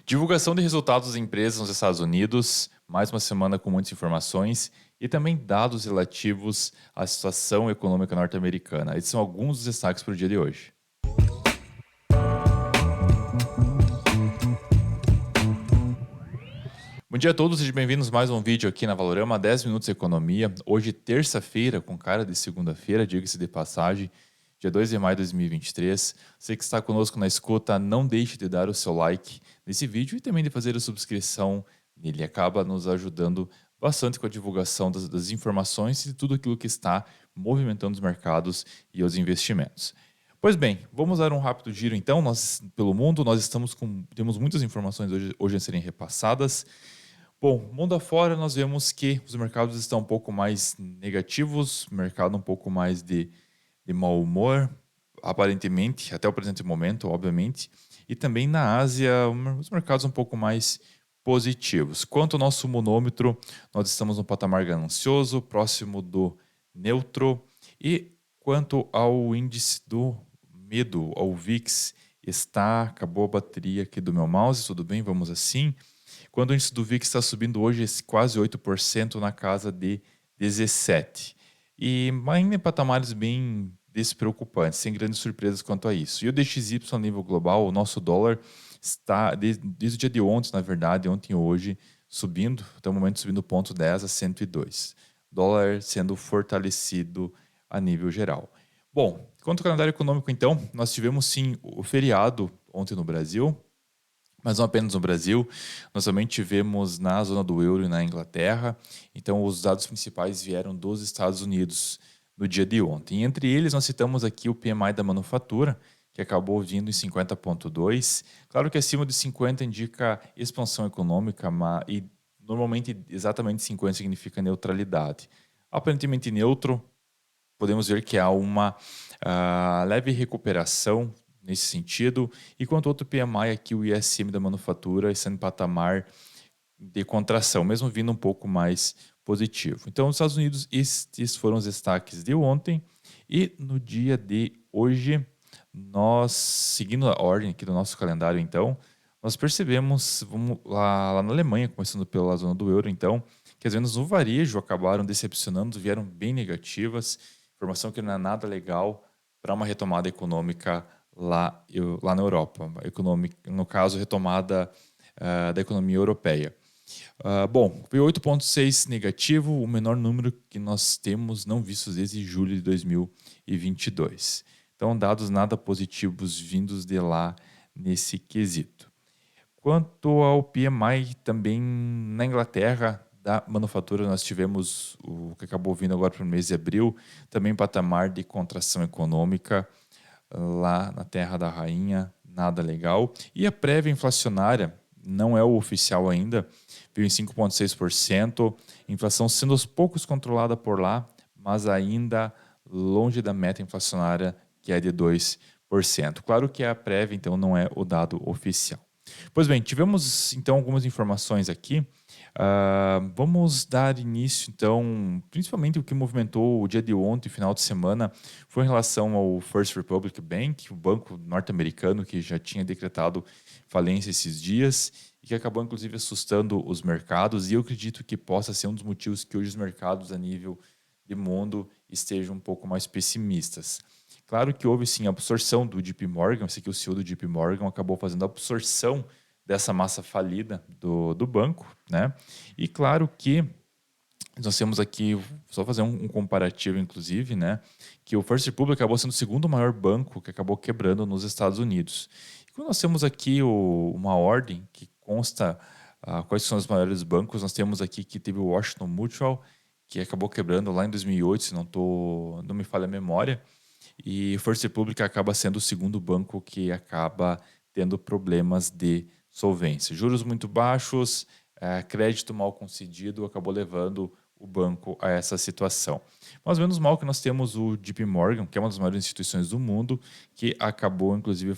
Divulgação de resultados das empresas nos Estados Unidos, mais uma semana com muitas informações e também dados relativos à situação econômica norte-americana. Esses são alguns dos destaques para o dia de hoje. Bom dia a todos, sejam bem-vindos a mais um vídeo aqui na Valorama, 10 minutos de economia. Hoje, terça-feira, com cara de segunda-feira, diga-se de passagem, dia 2 de maio de 2023. Você que está conosco na escuta, não deixe de dar o seu like nesse vídeo e também de fazer a subscrição nele. Acaba nos ajudando bastante com a divulgação das informações e de tudo aquilo que está movimentando os mercados e os investimentos. Pois bem, vamos dar um rápido giro então. Pelo mundo, nós temos muitas informações hoje a serem repassadas. Bom, mundo afora, nós vemos que os mercados estão um pouco mais negativos, mercado um pouco mais de mau humor, aparentemente, até o presente momento, obviamente. E também na Ásia, os mercados um pouco mais positivos. Quanto ao nosso monômetro, nós estamos no patamar ganancioso, próximo do neutro. E quanto ao índice do medo, ao VIX, acabou a bateria aqui do meu mouse, tudo bem, vamos assim. Quando o índice do VIX está subindo hoje quase 8% na casa de 17%. E ainda em patamares bem despreocupantes, sem grandes surpresas quanto a isso. E o DXY a nível global, o nosso dólar está, desde o dia de ontem, na verdade, ontem e hoje, subindo, até o momento subindo 0,10 a 102. Dólar sendo fortalecido a nível geral. Bom, quanto ao calendário econômico, então, nós tivemos sim o feriado ontem no Brasil, mas não apenas no Brasil, nós também tivemos na zona do euro e na Inglaterra. Então, os dados principais vieram dos Estados Unidos no dia de ontem. Entre eles, nós citamos aqui o PMI da manufatura, que acabou vindo em 50,2. Claro que acima de 50 indica expansão econômica, e normalmente exatamente 50 significa neutralidade. Aparentemente neutro, podemos ver que há uma leve recuperação nesse sentido. E quanto ao outro PMI aqui, o ISM da manufatura está em patamar de contração, mesmo vindo um pouco mais positivo. Então, nos Estados Unidos, estes foram os destaques de ontem. E no dia de hoje, nós, seguindo a ordem aqui do nosso calendário, então, nós percebemos, vamos lá na Alemanha, começando pela zona do euro, então, que as vendas no varejo acabaram decepcionando, vieram bem negativas, informação que não é nada legal para uma retomada econômica lá na Europa, no caso, retomada da economia europeia. Bom, veio 8,6 negativo, o menor número que nós temos não vistos desde julho de 2022. Então, dados nada positivos vindos de lá nesse quesito. Quanto ao PMI, também na Inglaterra, da manufatura, nós tivemos o que acabou vindo agora para o mês de abril, também patamar de contração econômica lá na Terra da Rainha, nada legal. E a prévia inflacionária, não é o oficial ainda, veio em 5,6%, inflação sendo aos poucos controlada por lá, mas ainda longe da meta inflacionária, que é de 2%. Claro que a prévia, então, não é o dado oficial. Pois bem, tivemos então algumas informações aqui. Vamos dar início, então, principalmente o que movimentou o dia de ontem, final de semana, foi em relação ao First Republic Bank, o banco norte-americano que já tinha decretado falência esses dias e que acabou, inclusive, assustando os mercados. E eu acredito que possa ser um dos motivos que hoje os mercados, a nível de mundo, estejam um pouco mais pessimistas. Claro que houve sim a absorção do JP Morgan, esse aqui o CEO do JP Morgan acabou fazendo a absorção dessa massa falida do banco, né? E claro que nós temos aqui, só fazer um comparativo, inclusive, né? Que o First Republic acabou sendo o segundo maior banco que acabou quebrando nos Estados Unidos. E quando nós temos aqui uma ordem que consta quais são os maiores bancos, nós temos aqui que teve o Washington Mutual, que acabou quebrando lá em 2008, se não me falha a memória. E First Republic acaba sendo o segundo banco que acaba tendo problemas de solvência. Juros muito baixos, crédito mal concedido, acabou levando o banco a essa situação. Mas menos mal que nós temos o JP Morgan, que é uma das maiores instituições do mundo, que acabou inclusive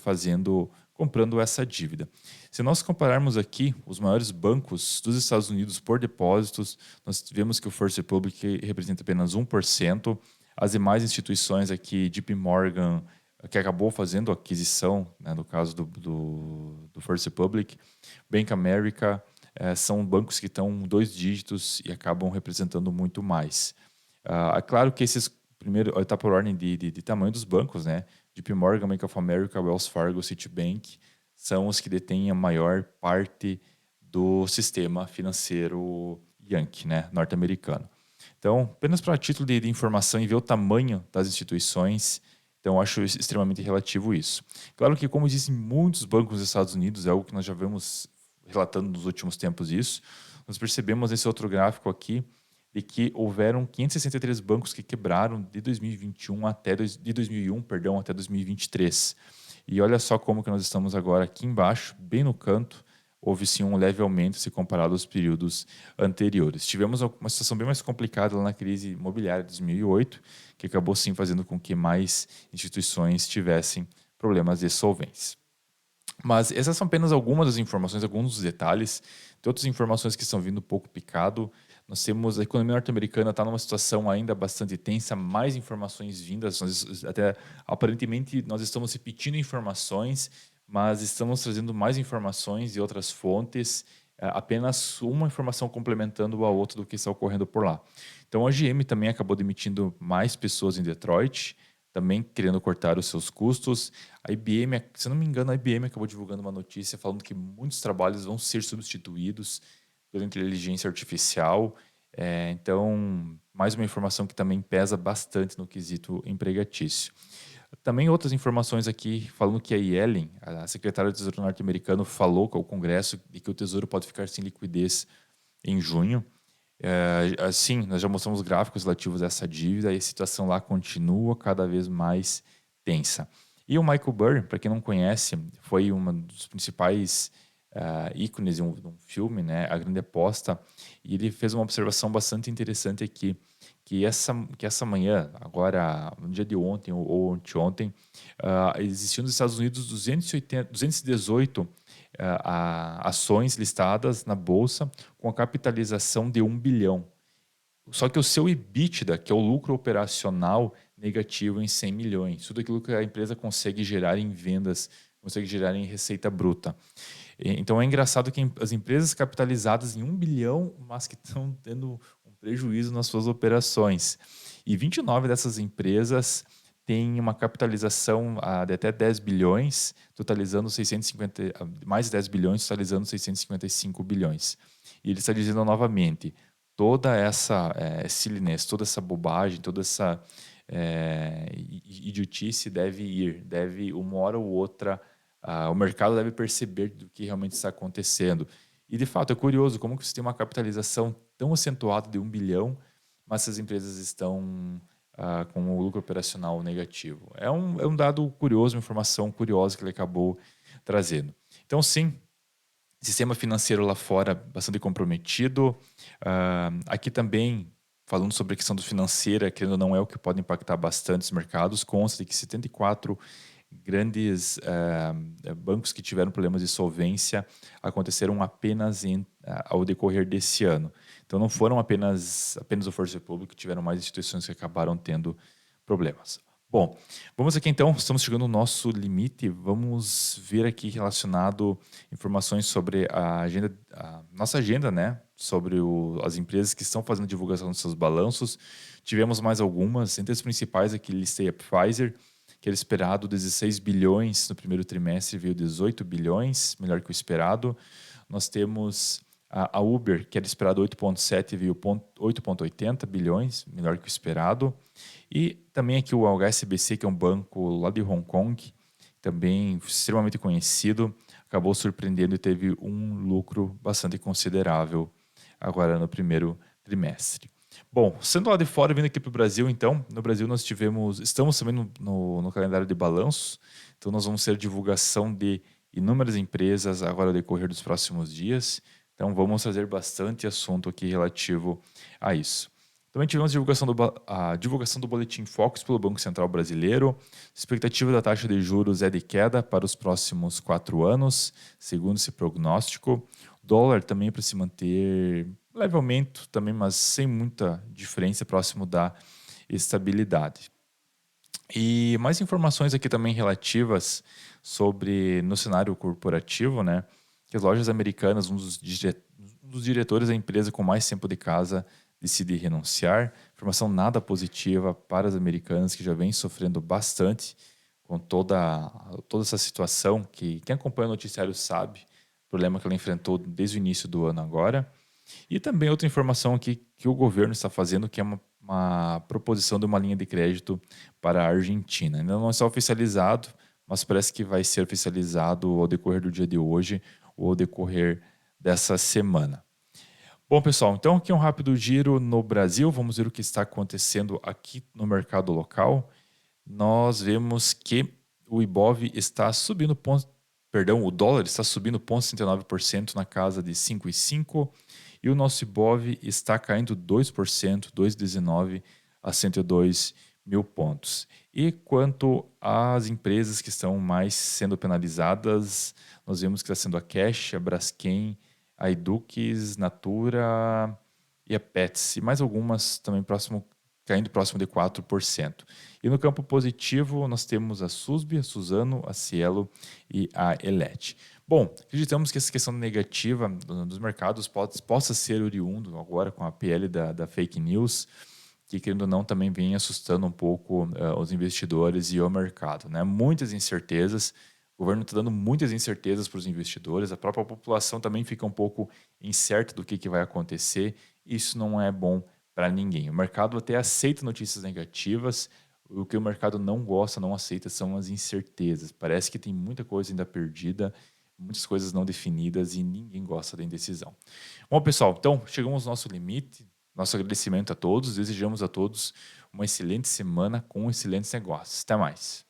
comprando essa dívida. Se nós compararmos aqui os maiores bancos dos Estados Unidos por depósitos, nós vemos que o First Republic representa apenas 1%. As demais instituições aqui, JP Morgan, que acabou fazendo a aquisição, né, no caso do First Republic, Bank America, são bancos que estão 2 dígitos e acabam representando muito mais. É claro que esses, primeiro, está por ordem de tamanho dos bancos, né? JP Morgan, Bank of America, Wells Fargo, Citibank, são os que detêm a maior parte do sistema financeiro Yankee, né, norte-americano. Então, apenas para título de informação e ver o tamanho das instituições, então acho extremamente relativo isso. Claro que, como existem muitos bancos nos Estados Unidos, é algo que nós já vemos relatando nos últimos tempos isso, nós percebemos nesse outro gráfico aqui de que houveram 563 bancos que quebraram de 2021 de 2001, perdão, até 2023. E olha só como que nós estamos agora aqui embaixo, bem no canto, houve sim um leve aumento se comparado aos períodos anteriores. Tivemos uma situação bem mais complicada lá na crise imobiliária de 2008, que acabou sim fazendo com que mais instituições tivessem problemas de solvência. Mas essas são apenas algumas das informações, alguns dos detalhes. Tem outras informações que estão vindo um pouco picado. Nós temos a economia norte-americana está numa situação ainda bastante tensa, mais informações vindas. Até aparentemente nós estamos repetindo informações, mas estamos trazendo mais informações de outras fontes, apenas uma informação complementando a outra do que está ocorrendo por lá. Então a GM também acabou demitindo mais pessoas em Detroit, também querendo cortar os seus custos. A IBM, se não me engano, a IBM acabou divulgando uma notícia falando que muitos trabalhos vão ser substituídos pela inteligência artificial. Então, mais uma informação que também pesa bastante no quesito empregatício. Também outras informações aqui falando que a Yellen, a secretária do Tesouro norte-americano, falou ao Congresso de que o Tesouro pode ficar sem liquidez em junho. Assim, nós já mostramos gráficos relativos a essa dívida e a situação lá continua cada vez mais tensa. E o Michael Burry, para quem não conhece, foi um dos principais ícones de um filme, né, A Grande Aposta, e ele fez uma observação bastante interessante aqui, que essa manhã, agora no dia de ontem ou anteontem, existiam nos Estados Unidos 218 ações listadas na Bolsa com a capitalização de 1 bilhão. Só que o seu EBITDA, que é o lucro operacional, negativo em 100 milhões. Tudo aquilo que a empresa consegue gerar em vendas, consegue gerar em receita bruta. Então é engraçado que as empresas capitalizadas em 1 bilhão, mas que estão tendo um prejuízo nas suas operações. E 29 dessas empresas têm uma capitalização de até 10 bilhões, totalizando 650, mais de 10 bilhões, totalizando 655 bilhões. E ele está dizendo novamente, toda essa silliness, toda essa bobagem, toda essa idiotice deve uma hora ou outra, o mercado deve perceber do que realmente está acontecendo. E de fato é curioso como que você tem uma capitalização tão acentuada de 1 bilhão, mas essas empresas estão com o lucro operacional negativo. É um dado curioso, uma informação curiosa que ele acabou trazendo. Então sim, sistema financeiro lá fora bastante comprometido. Aqui também, falando sobre a questão do financeira, querendo ou não, é o que pode impactar bastante os mercados. Consta que 74 grandes bancos que tiveram problemas de solvência aconteceram apenas ao decorrer desse ano. Então não foram apenas o First Republic, que tiveram mais instituições que acabaram tendo problemas. Bom, vamos aqui então, estamos chegando no nosso limite, vamos ver aqui relacionado informações sobre a nossa agenda, né? Sobre as empresas que estão fazendo divulgação dos seus balanços. Tivemos mais algumas, entre as principais aqui listei a Pfizer, que era esperado 16 bilhões no primeiro trimestre, veio 18 bilhões, melhor que o esperado. Nós temos a Uber, que era esperado 8,7, veio 8,80 bilhões, melhor que o esperado. E também aqui o HSBC, que é um banco lá de Hong Kong, também extremamente conhecido, acabou surpreendendo e teve um lucro bastante considerável agora no primeiro trimestre. Bom, sendo lá de fora, vindo aqui para o Brasil, então, no Brasil nós estamos também no calendário de balanços, então nós vamos ter divulgação de inúmeras empresas agora ao decorrer dos próximos dias, então vamos trazer bastante assunto aqui relativo a isso. Também tivemos a divulgação do Boletim Focus pelo Banco Central Brasileiro. A expectativa da taxa de juros é de queda para os próximos 4 anos, segundo esse prognóstico. O dólar também para se manter leve aumento também, mas sem muita diferença, próximo da estabilidade. E mais informações aqui também relativas sobre no cenário corporativo, né? Que as lojas americanas, um dos diretores da empresa com mais tempo de casa decide renunciar. Informação nada positiva para as americanas que já vêm sofrendo bastante com toda essa situação que quem acompanha o noticiário sabe, o problema que ela enfrentou desde o início do ano agora. E também outra informação aqui que o governo está fazendo, que é uma proposição de uma linha de crédito para a Argentina. Ainda não está oficializado, mas parece que vai ser oficializado ao decorrer do dia de hoje ou ao decorrer dessa semana. Bom, pessoal, então aqui é um rápido giro no Brasil. Vamos ver o que está acontecendo aqui no mercado local. Nós vemos que o Ibov está subindo o dólar está subindo 0,69% na casa de 5,5 e o nosso Ibov está caindo 2%, 2,19 a 102 mil pontos. E quanto às empresas que estão mais sendo penalizadas, nós vemos que está sendo a Cash, a Braskem, a Edux, Natura e a Pets, e mais algumas também caindo próximo de 4%. E no campo positivo, nós temos a SUSB, a Suzano, a Cielo e a Elet. Bom, acreditamos que essa questão negativa dos mercados possa ser oriundo agora com a PL da fake news, que, querendo ou não, também vem assustando um pouco os investidores e o mercado. Né? Muitas incertezas, o governo está dando muitas incertezas para os investidores, a própria população também fica um pouco incerta do que vai acontecer, e isso não é bom para ninguém. O mercado até aceita notícias negativas, o que o mercado não gosta, não aceita são as incertezas. Parece que tem muita coisa ainda perdida, muitas coisas não definidas e ninguém gosta da indecisão. Bom, pessoal, então chegamos ao nosso limite. Nosso agradecimento a todos. Desejamos a todos uma excelente semana com excelentes negócios. Até mais.